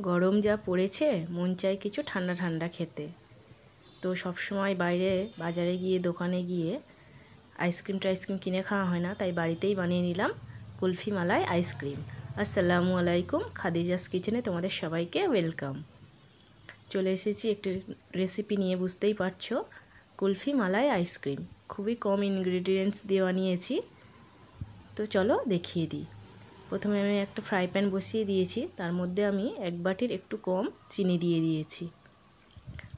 গরম যা পড়েছে মন চাই কিছু ঠান্ডা ঠান্ডা খেতে। তো সব সময় বাইরে বাজারে গিয়ে দোকানে গিয়ে আইসক্রিম কিনে খাওয়া হয় না, তাই বাড়িতেই বানিয়ে নিলাম কুলফি মালাই আইসক্রিম। আসসালামু আলাইকুম, খাদিজাস কিচেনে তোমাদের সবাইকে ওয়েলকাম। চলে এসেছি একটি রেসিপি নিয়ে, বুঝতেই পারছো, কুলফি মালাই আইসক্রিম। খুবই কম ইনগ্রেডিয়েন্টস দিয়ে বানিয়েছি, তো চলো দেখিয়ে দিই। প্রথমে আমি একটা ফ্রাই প্যান বসিয়ে দিয়েছি, তার মধ্যে আমি 1 বাটির একটু কম চিনি দিয়ে দিয়েছি।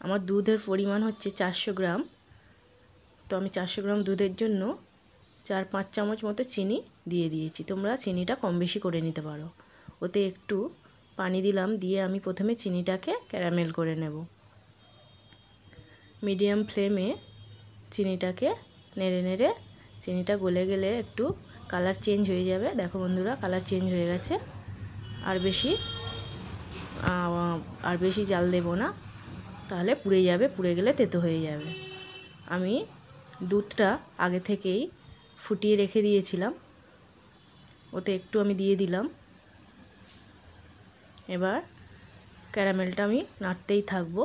আমার দুধের পরিমাণ হচ্ছে 400 গ্রাম, তো আমি 400 গ্রাম দুধের জন্য 4-5 চামচ মতো চিনি দিয়ে দিয়েছি। তোমরা চিনিটা কম বেশি করে নিতে পারো। ওতে একটু পানি দিলাম, দিয়ে আমি প্রথমে চিনিটাকে ক্যারামেল করে নেব। মিডিয়াম ফ্লেমে চিনিটাকে নেড়ে নেড়ে চিনিটা গলে গেলে একটু কালার চেঞ্জ হয়ে যাবে। দেখো বন্ধুরা, কালার চেঞ্জ হয়ে গেছে। আর বেশি জাল দেব না, তাহলে পুড়ে যাবে, পুড়ে গেলে তেতো হয়ে যাবে। আমি দুধটা আগে থেকেই ফুটিয়ে রেখে দিয়েছিলাম, ওতে একটু আমি দিয়ে দিলাম। এবার ক্যারামেলটা আমি নাড়তেই থাকবো।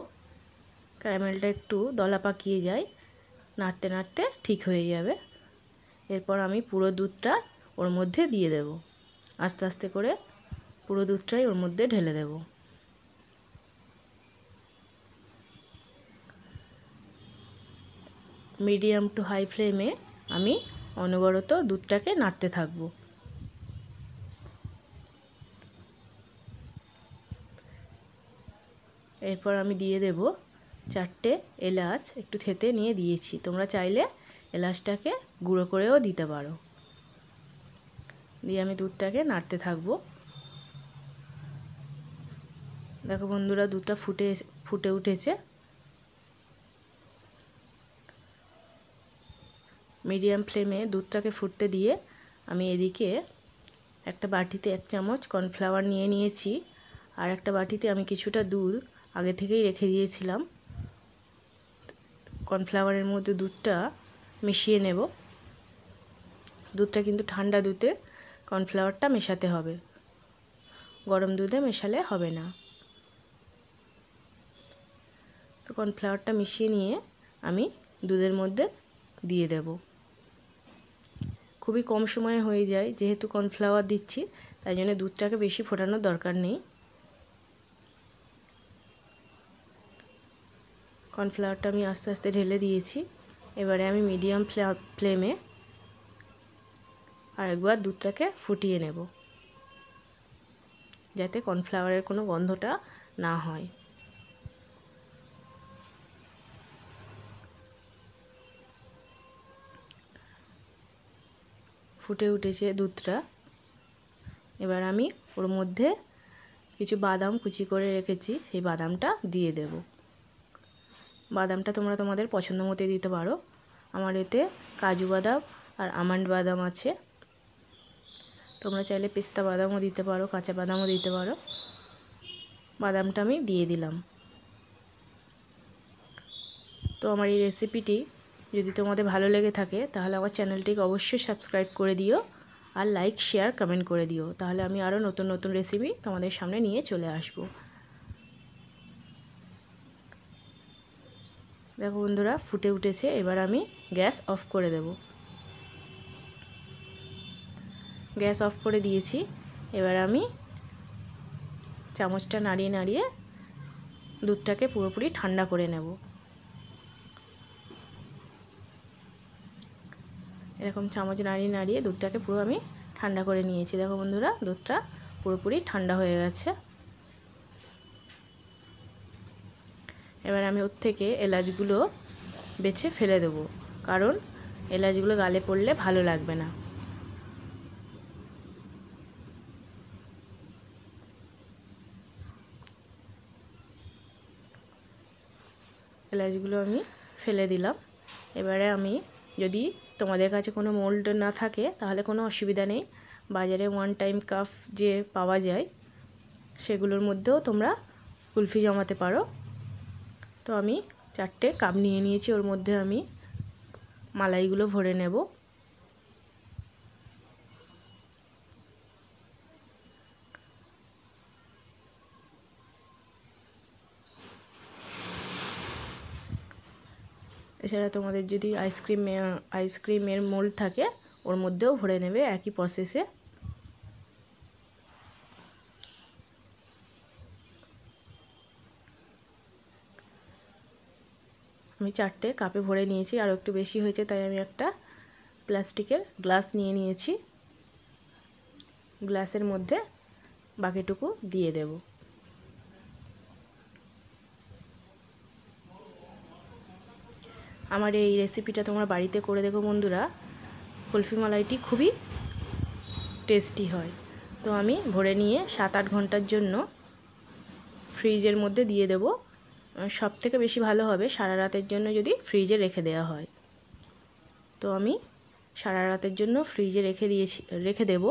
ক্যারামেলটা একটু দলা পাকিয়ে যায়, নাড়তে নাড়তে ঠিক হয়ে যাবে। এরপর আমি পুরো দুধটা ওর মধ্যে দিয়ে দেব। আস্তে আস্তে করে পুরো দুধটাই ওর মধ্যে ঢেলে দেব। মিডিয়াম টু হাই ফ্লেমে আমি অনবরত দুধটাকে নাড়তে থাকব। এরপর আমি দিয়ে দেব 4টে এলাচ, একটু থেতে নিয়ে দিয়েছি। তোমরা চাইলে এলাচটাকে গুঁড়ো করেও দিতে পারো। দিয়ে আমি দুধটাকে নাড়তে থাকবো। দেখো বন্ধুরা, দুধটা ফুটে উঠেছে। মিডিয়াম ফ্লেমে দুধটাকে ফুটতে দিয়ে আমি এদিকে একটা বাটিতে 1 চামচ কর্নফ্লাওয়ার নিয়ে নিয়েছি, আর একটা বাটিতে আমি কিছুটা দুধ আগে থেকেই রেখে দিয়েছিলাম। কর্নফ্লাওয়ারের মধ্যে দুধটা মিশিয়ে নেব। দুধটা কিন্তু ঠান্ডা দুধে কর্নফ্লাওয়ারটা মেশাতে হবে, গরম দুধে মেশালে হবে না। তো কর্নফ্লাওয়ারটা মিশিয়ে নিয়ে আমি দুধের মধ্যে দিয়ে দেব। খুবই কম সময়ে হয়ে যায়, যেহেতু কর্নফ্লাওয়ার দিচ্ছি, তাই জন্য দুধটাকে বেশি ফোটানোর দরকার নেই। কর্নফ্লাওয়ারটা আমি আস্তে আস্তে ঢেলে দিয়েছি। এবারে আমি মিডিয়াম ফ্লেমে আরেকবার দুধটাকে ফুটিয়ে নেব, যাতে কর্নফ্লাওয়ারের কোনো গন্ধটা না হয়। ফুটে উঠেছে দুধটা। এবার আমি ওর মধ্যে কিছু বাদাম কুচি করে রেখেছি, সেই বাদামটা দিয়ে দেব। বাদামটা তোমরা তোমাদের পছন্দ মতো দিতে পারো। আমার এতে কাজু বাদাম আর আমন্ড বাদাম আছে। তোমরা চাইলে পেস্তা বাদামও দিতে পারো, কাঁচা বাদামও দিতে পারো। বাদামটা আমি দিয়ে দিলাম। তো আমার এই রেসিপিটি যদি তোমাদের ভালো লেগে থাকে, তাহলে আমার চ্যানেলটিকে অবশ্যই সাবস্ক্রাইব করে দিও, আর লাইক শেয়ার কমেন্ট করে দিও। তাহলে আমি আরও নতুন নতুন রেসিপি তোমাদের সামনে নিয়ে চলে আসব। দেখো বন্ধুরা, ফুটে উঠেছে। এবার আমি গ্যাস অফ করে দেব। গ্যাস অফ করে দিয়েছি। এবার আমি চামচটা নাড়িয়ে নাড়িয়ে দুধটাকে পুরোপুরি ঠান্ডা করে নেব। এরকম চামচ নাড়িয়ে নাড়িয়ে দুধটাকে পুরো আমি ঠান্ডা করে নিয়েছি। দেখো বন্ধুরা, দুধটা পুরোপুরি ঠান্ডা হয়ে গেছে। এবার আমি ওর থেকে এলাচগুলো বেছে ফেলে দেবো, কারণ এলাচগুলো গালে পড়লে ভালো লাগবে না। এলাচগুলো আমি ফেলে দিলাম। এবারে আমি, যদি তোমাদের কাছে কোনো মোল্ড না থাকে তাহলে কোনো অসুবিধা নেই, বাজারে 1 টাইম কাপ যে পাওয়া যায় সেগুলোর মধ্যেও তোমরা কুলফি জমাতে পারো। তো আমি 4টে কাপ নিয়ে নিয়েছি, ওর মধ্যে আমি মালাইগুলো ভরে নেব। এছাড়া তোমাদের যদি আইসক্রিমের মোল্ড থাকে ওর মধ্যেও ভরে নেবে একই প্রসেসে। আমি 4টে কাপে ভরে নিয়েছি, আর একটু বেশি হয়েছে তাই আমি একটা প্লাস্টিকের গ্লাস নিয়ে নিয়েছি। গ্লাসের মধ্যে বাকিটুকু দিয়ে দেব। আমার এই রেসিপিটা তোমরা বাড়িতে করে দেখো বন্ধুরা, কুলফি মালাইটি খুবই টেস্টি হয়। তো আমি ভরে নিয়ে 7-8 ঘন্টার জন্য ফ্রিজের মধ্যে দিয়ে দেব। সবথেকে বেশি ভালো হবে সারা রাতের জন্য যদি ফ্রিজে রেখে দেওয়া হয়। তো আমি সারা রাতের জন্য ফ্রিজে রেখে দেব।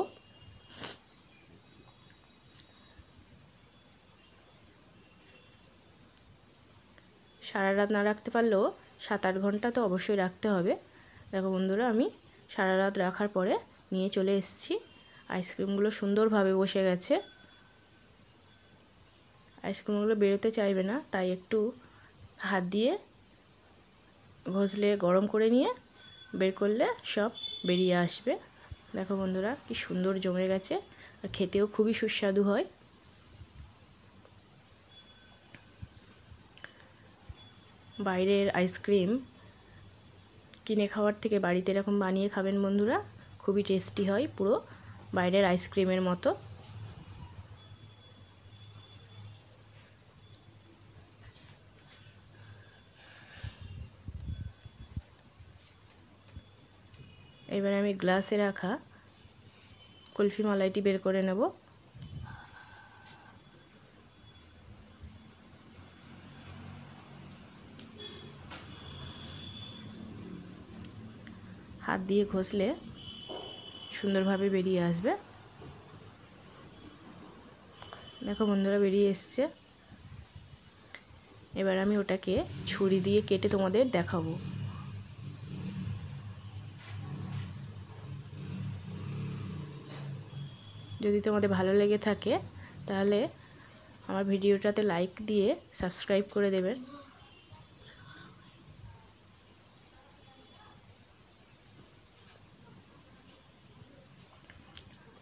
সারা রাত না রাখতে পারলেও 7-8 ঘন্টা তো অবশ্যই রাখতে হবে। দেখো বন্ধুরা, আমি সারা রাত রাখার পরে নিয়ে চলে এসেছি। আইসক্রিমগুলো সুন্দরভাবে বসে গেছে। আইসক্রিমগুলো বেরোতে চাইবে না, তাই একটু হাত দিয়ে ঘষলে, গরম করে নিয়ে বের করলে সব বেরিয়ে আসবে। দেখো বন্ধুরা, কি সুন্দর জমে গেছে, আর খেতেও খুবই সুস্বাদু হয়। বাইরের আইসক্রিম কিনে খাওয়ার থেকে বাড়িতে এরকম বানিয়ে খাবেন বন্ধুরা, খুবই টেস্টি হয়, পুরো বাইরের আইসক্রিমের মতো। এবারে আমি গ্লাসে রাখা কুলফি মালাইটি বের করে নেব। হাত দিয়ে ঘষলে সুন্দরভাবে বেরিয়ে আসবে। দেখো বন্ধুরা, বেরিয়ে এসছে। এবার আমি ওটাকে ছুরি দিয়ে কেটে তোমাদের দেখাবো। যদি তোমাদের ভালো লেগে থাকে তাহলে আমার ভিডিওটাতে লাইক দিয়ে সাবস্ক্রাইব করে দেবেন।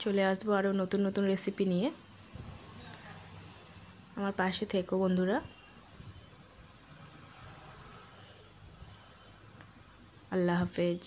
চলে আসবো আরও নতুন নতুন রেসিপি নিয়ে। আমার পাশে থেকো বন্ধুরা। আল্লাহ হাফেজ।